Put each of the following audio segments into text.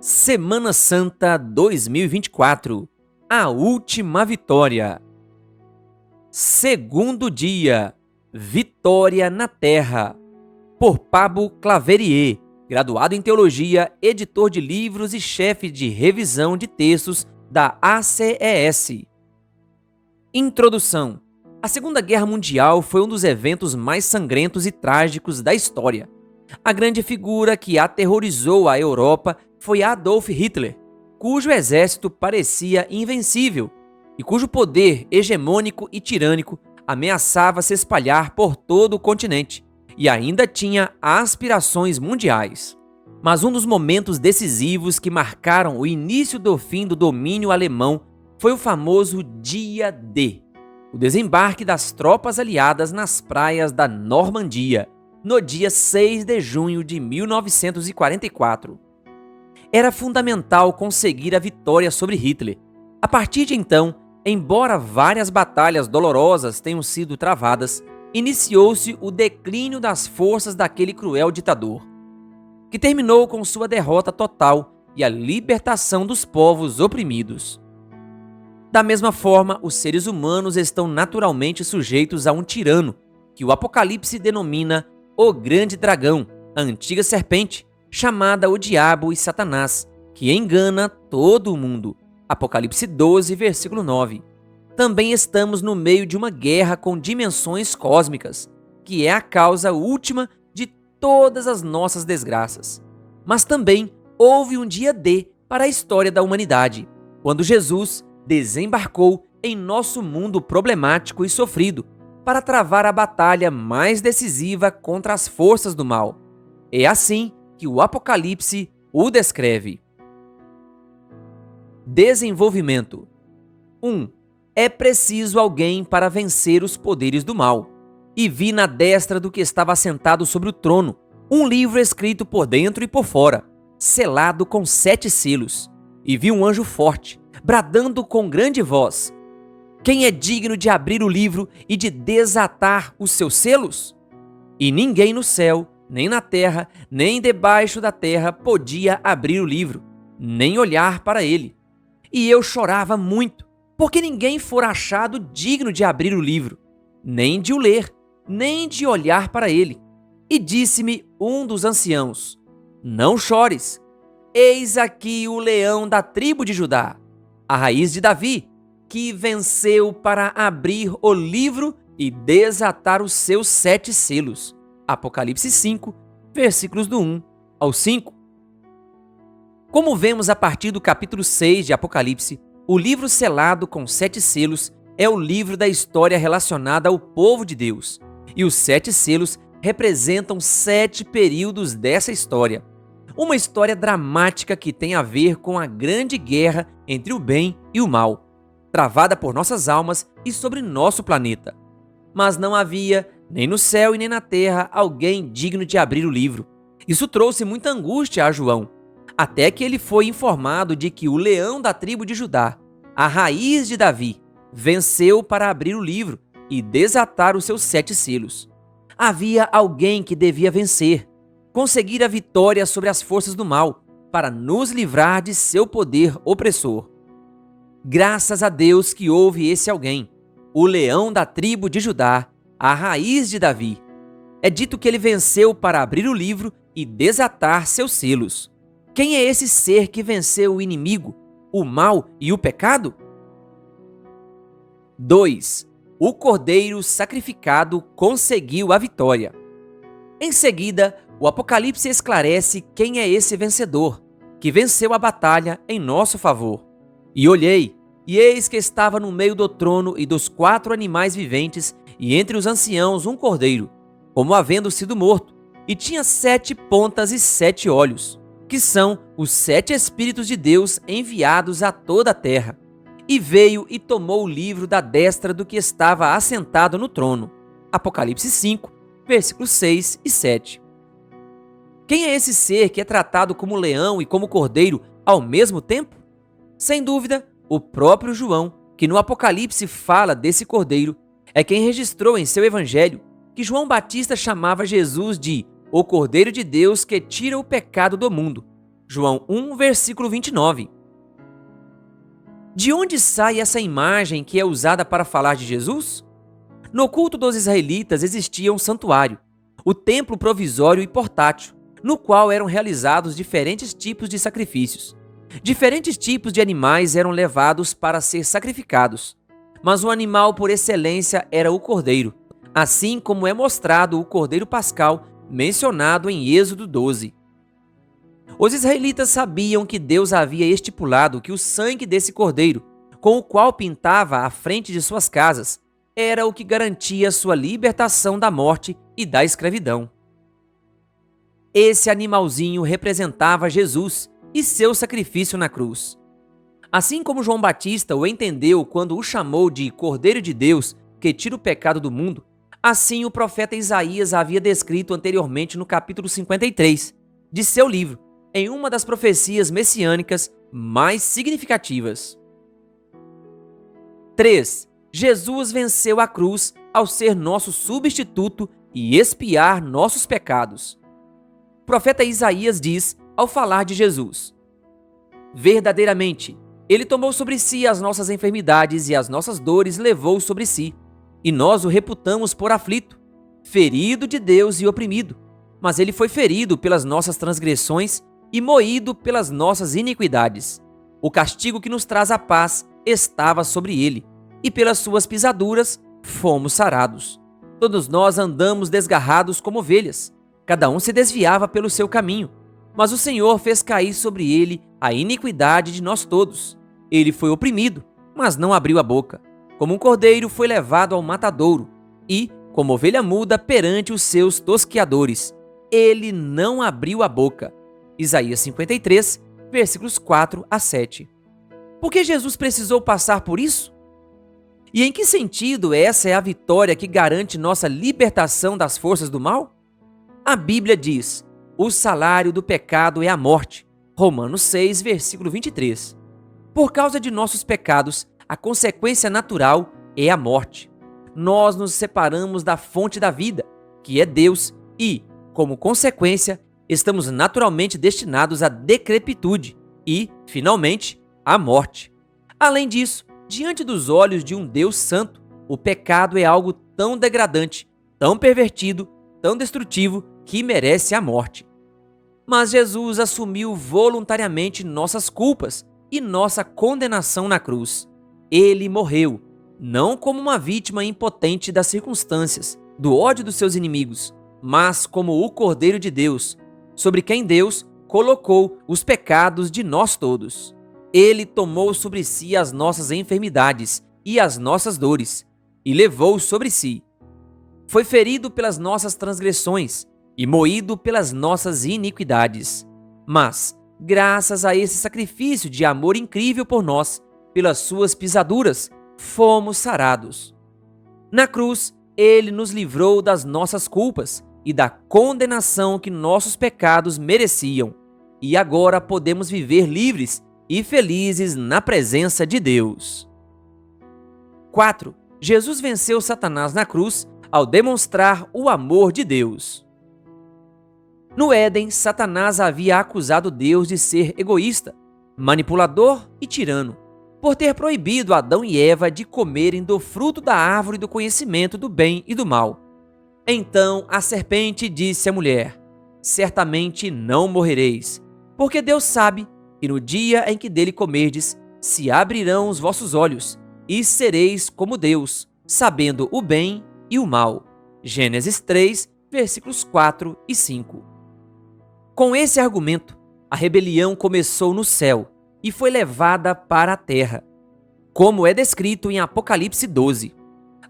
Semana Santa 2024. A última vitória. Segundo dia. Vitória na Terra. Por Pablo Claverier, graduado em Teologia, editor de livros e chefe de revisão de textos da ACES. Introdução. A Segunda Guerra Mundial foi um dos eventos mais sangrentos e trágicos da história. A grande figura que aterrorizou a Europa foi Adolf Hitler, cujo exército parecia invencível e cujo poder hegemônico e tirânico ameaçava se espalhar por todo o continente e ainda tinha aspirações mundiais. Mas um dos momentos decisivos que marcaram o início do fim do domínio alemão foi o famoso Dia D, o desembarque das tropas aliadas nas praias da Normandia, no dia 6 de junho de 1944. Era fundamental conseguir a vitória sobre Hitler. A partir de então, embora várias batalhas dolorosas tenham sido travadas, iniciou-se o declínio das forças daquele cruel ditador, que terminou com sua derrota total e a libertação dos povos oprimidos. Da mesma forma, os seres humanos estão naturalmente sujeitos a um tirano, que o Apocalipse denomina o Grande Dragão, a antiga serpente, chamada o Diabo e Satanás, que engana todo o mundo. Apocalipse 12, versículo 9. Também estamos no meio de uma guerra com dimensões cósmicas, que é a causa última de todas as nossas desgraças. Mas também houve um dia D para a história da humanidade, quando Jesus desembarcou em nosso mundo problemático e sofrido para travar a batalha mais decisiva contra as forças do mal. É assim que o Apocalipse o descreve. Desenvolvimento. 1. É preciso alguém para vencer os poderes do mal. E vi na destra do que estava assentado sobre o trono um livro escrito por dentro e por fora, selado com 7 selos. E vi um anjo forte, bradando com grande voz: quem é digno de abrir o livro e de desatar os seus selos? E ninguém no céu, nem na terra, nem debaixo da terra podia abrir o livro, nem olhar para ele. E eu chorava muito, porque ninguém fora achado digno de abrir o livro, nem de o ler, nem de olhar para ele. E disse-me um dos anciãos: não chores, eis aqui o leão da tribo de Judá, a raiz de Davi, que venceu para abrir o livro e desatar os seus 7 selos. Apocalipse 5, versículos do 1 ao 5. Como vemos a partir do capítulo 6 de Apocalipse, o livro selado com 7 selos é o livro da história relacionada ao povo de Deus. E os 7 selos representam 7 períodos dessa história. Uma história dramática que tem a ver com a grande guerra entre o bem e o mal, travada por nossas almas e sobre nosso planeta. Mas não havia, nem no céu e nem na terra, alguém digno de abrir o livro. Isso trouxe muita angústia a João, até que ele foi informado de que o leão da tribo de Judá, a raiz de Davi, venceu para abrir o livro e desatar os seus 7 selos. Havia alguém que devia vencer, conseguir a vitória sobre as forças do mal, para nos livrar de seu poder opressor. Graças a Deus que houve esse alguém, o leão da tribo de Judá, a raiz de Davi. É dito que ele venceu para abrir o livro e desatar seus selos. Quem é esse ser que venceu o inimigo, o mal e o pecado? 2. O cordeiro sacrificado conseguiu a vitória. Em seguida, o Apocalipse esclarece quem é esse vencedor, que venceu a batalha em nosso favor. E olhei, e eis que estava no meio do trono e dos 4 animais viventes, e entre os anciãos um cordeiro, como havendo sido morto, e tinha 7 pontas e 7 olhos, que são os 7 Espíritos de Deus enviados a toda a terra. E veio e tomou o livro da destra do que estava assentado no trono. Apocalipse 5, versículos 6 e 7. Quem é esse ser que é tratado como leão e como cordeiro ao mesmo tempo? Sem dúvida, o próprio João, que no Apocalipse fala desse cordeiro, é quem registrou em seu evangelho que João Batista chamava Jesus de o Cordeiro de Deus que tira o pecado do mundo. João 1, versículo 29. De onde sai essa imagem que é usada para falar de Jesus? No culto dos israelitas existia um santuário, o templo provisório e portátil, no qual eram realizados diferentes tipos de sacrifícios. Diferentes tipos de animais eram levados para ser sacrificados, mas o animal por excelência era o cordeiro, assim como é mostrado o cordeiro pascal mencionado em Êxodo 12. Os israelitas sabiam que Deus havia estipulado que o sangue desse cordeiro, com o qual pintava a frente de suas casas, era o que garantia sua libertação da morte e da escravidão. Esse animalzinho representava Jesus e seu sacrifício na cruz. Assim como João Batista o entendeu quando o chamou de Cordeiro de Deus que tira o pecado do mundo, assim o profeta Isaías havia descrito anteriormente no capítulo 53 de seu livro, em uma das profecias messiânicas mais significativas. 3. Jesus venceu a cruz ao ser nosso substituto e expiar nossos pecados. O profeta Isaías diz, ao falar de Jesus: verdadeiramente, ele tomou sobre si as nossas enfermidades e as nossas dores levou sobre si, e nós o reputamos por aflito, ferido de Deus e oprimido. Mas ele foi ferido pelas nossas transgressões e moído pelas nossas iniquidades. O castigo que nos traz a paz estava sobre ele, e pelas suas pisaduras fomos sarados. Todos nós andamos desgarrados como ovelhas, cada um se desviava pelo seu caminho, mas o Senhor fez cair sobre ele a iniquidade de nós todos. Ele foi oprimido, mas não abriu a boca. Como um cordeiro foi levado ao matadouro, e, como ovelha muda perante os seus tosqueadores, ele não abriu a boca. Isaías 53, versículos 4 a 7. Por que Jesus precisou passar por isso? E em que sentido essa é a vitória que garante nossa libertação das forças do mal? A Bíblia diz: o salário do pecado é a morte. Romanos 6, versículo 23. Por causa de nossos pecados, a consequência natural é a morte. Nós nos separamos da fonte da vida, que é Deus, e, como consequência, estamos naturalmente destinados à decrepitude e, finalmente, à morte. Além disso, diante dos olhos de um Deus santo, o pecado é algo tão degradante, tão pervertido, tão destrutivo, que merece a morte. Mas Jesus assumiu voluntariamente nossas culpas e nossa condenação na cruz. Ele morreu, não como uma vítima impotente das circunstâncias, do ódio dos seus inimigos, mas como o Cordeiro de Deus, sobre quem Deus colocou os pecados de nós todos. Ele tomou sobre si as nossas enfermidades e as nossas dores, e levou sobre si. Foi ferido pelas nossas transgressões e moído pelas nossas iniquidades. Mas, graças a esse sacrifício de amor incrível por nós, pelas suas pisaduras, fomos sarados. Na cruz, ele nos livrou das nossas culpas e da condenação que nossos pecados mereciam. E agora podemos viver livres e felizes na presença de Deus. 4. Jesus venceu Satanás na cruz ao demonstrar o amor de Deus. No Éden, Satanás havia acusado Deus de ser egoísta, manipulador e tirano, por ter proibido Adão e Eva de comerem do fruto da árvore do conhecimento do bem e do mal. Então a serpente disse à mulher: certamente não morrereis, porque Deus sabe que no dia em que dele comerdes, se abrirão os vossos olhos, e sereis como Deus, sabendo o bem e o mal. Gênesis 3, versículos 4 e 5. Com esse argumento, a rebelião começou no céu e foi levada para a terra, como é descrito em Apocalipse 12.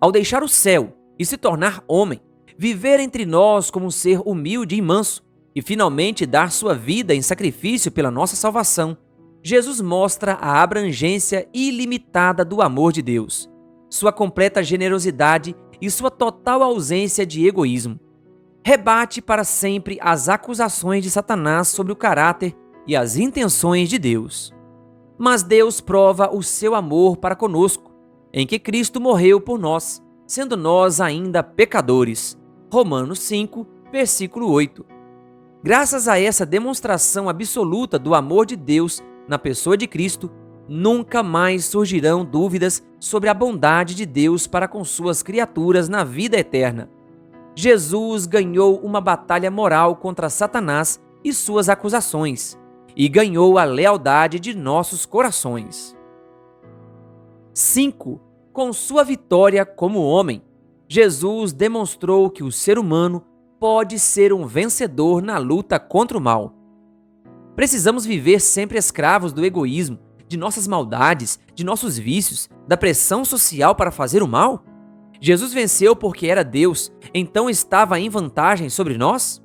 Ao deixar o céu e se tornar homem, viver entre nós como um ser humilde e manso, e finalmente dar sua vida em sacrifício pela nossa salvação, Jesus mostra a abrangência ilimitada do amor de Deus, sua completa generosidade e sua total ausência de egoísmo. Rebate para sempre as acusações de Satanás sobre o caráter e as intenções de Deus. Mas Deus prova o seu amor para conosco, em que Cristo morreu por nós, sendo nós ainda pecadores. Romanos 5, versículo 8. Graças a essa demonstração absoluta do amor de Deus na pessoa de Cristo, nunca mais surgirão dúvidas sobre a bondade de Deus para com suas criaturas na vida eterna. Jesus ganhou uma batalha moral contra Satanás e suas acusações, e ganhou a lealdade de nossos corações. 5. Com sua vitória como homem, Jesus demonstrou que o ser humano pode ser um vencedor na luta contra o mal. Precisamos viver sempre escravos do egoísmo, de nossas maldades, de nossos vícios, da pressão social para fazer o mal? Jesus venceu porque era Deus, então estava em vantagem sobre nós?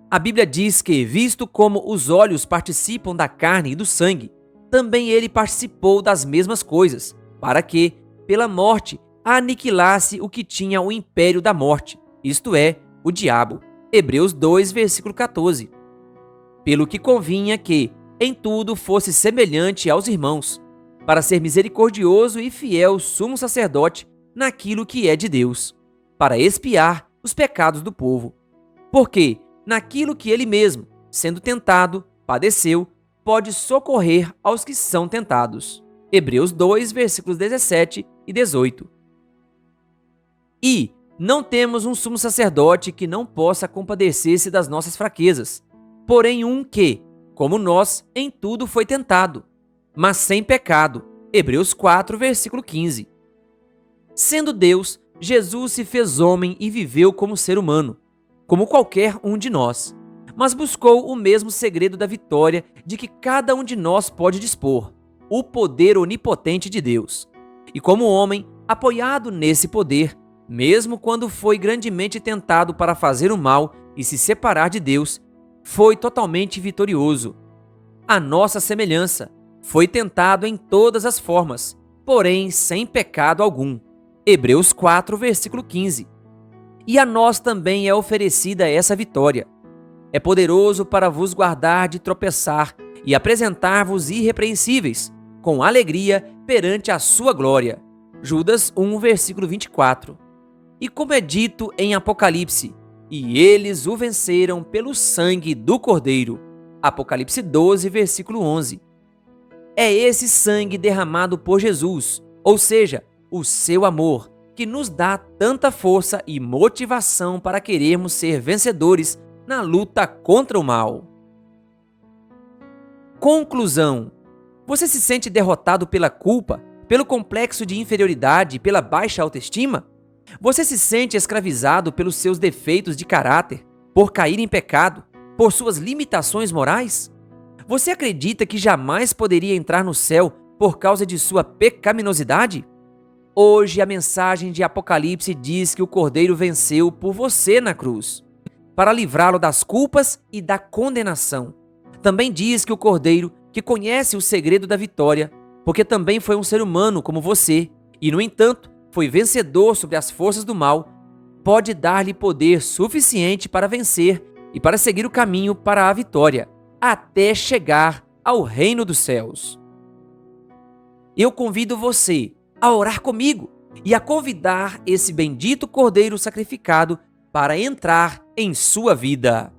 A Bíblia diz que, visto como os olhos participam da carne e do sangue, também ele participou das mesmas coisas, para que, pela morte, aniquilasse o que tinha o império da morte, isto é, o diabo. Hebreus 2, versículo 14. Pelo que convinha que, em tudo, fosse semelhante aos irmãos, para ser misericordioso e fiel sumo sacerdote naquilo que é de Deus, para expiar os pecados do povo. Porque, naquilo que ele mesmo, sendo tentado, padeceu, pode socorrer aos que são tentados. Hebreus 2, versículos 17 e 18. E não temos um sumo sacerdote que não possa compadecer-se das nossas fraquezas, porém um que, como nós, em tudo foi tentado, mas sem pecado. Hebreus 4, versículo 15. Sendo Deus, Jesus se fez homem e viveu como ser humano, como qualquer um de nós, mas buscou o mesmo segredo da vitória de que cada um de nós pode dispor, o poder onipotente de Deus. E como homem, apoiado nesse poder, mesmo quando foi grandemente tentado para fazer o mal e se separar de Deus, foi totalmente vitorioso. A nossa semelhança, foi tentado em todas as formas, porém sem pecado algum. Hebreus 4, versículo 15. E a nós também é oferecida essa vitória. É poderoso para vos guardar de tropeçar e apresentar-vos irrepreensíveis, com alegria perante a sua glória. Judas 1, versículo 24. E como é dito em Apocalipse, e eles o venceram pelo sangue do Cordeiro. Apocalipse 12, versículo 11. É esse sangue derramado por Jesus, ou seja, o seu amor, que nos dá tanta força e motivação para querermos ser vencedores na luta contra o mal. Conclusão: você se sente derrotado pela culpa, pelo complexo de inferioridade e pela baixa autoestima? Você se sente escravizado pelos seus defeitos de caráter, por cair em pecado, por suas limitações morais? Você acredita que jamais poderia entrar no céu por causa de sua pecaminosidade? Hoje a mensagem de Apocalipse diz que o Cordeiro venceu por você na cruz, para livrá-lo das culpas e da condenação. Também diz que o Cordeiro, que conhece o segredo da vitória, porque também foi um ser humano como você, e no entanto foi vencedor sobre as forças do mal, pode dar-lhe poder suficiente para vencer e para seguir o caminho para a vitória, até chegar ao reino dos céus. Eu convido você a orar comigo e a convidar esse bendito Cordeiro sacrificado para entrar em sua vida.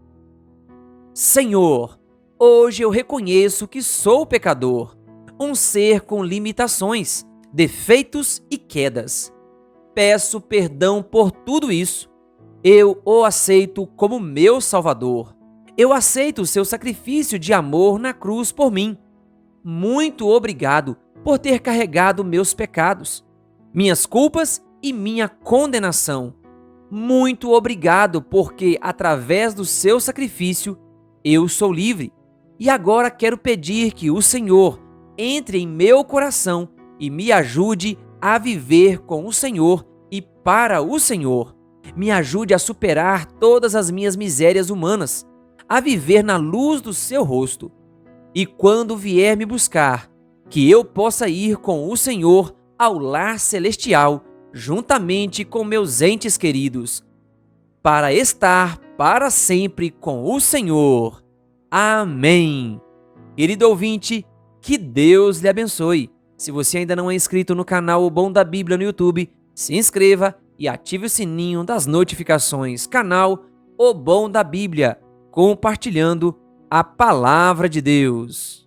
Senhor, hoje eu reconheço que sou pecador, um ser com limitações, defeitos e quedas. Peço perdão por tudo isso. Eu o aceito como meu Salvador. Eu aceito o seu sacrifício de amor na cruz por mim. Muito obrigado por ter carregado meus pecados, minhas culpas e minha condenação. Muito obrigado porque, através do seu sacrifício, eu sou livre. E agora quero pedir que o Senhor entre em meu coração e me ajude a viver com o Senhor e para o Senhor. Me ajude a superar todas as minhas misérias humanas, a viver na luz do seu rosto. E quando vier me buscar, que eu possa ir com o Senhor ao lar celestial, juntamente com meus entes queridos, para estar para sempre com o Senhor. Amém. Querido ouvinte, que Deus lhe abençoe. Se você ainda não é inscrito no canal O Bom da Bíblia no YouTube, se inscreva e ative o sininho das notificações. Canal O Bom da Bíblia. compartilhando a palavra de Deus.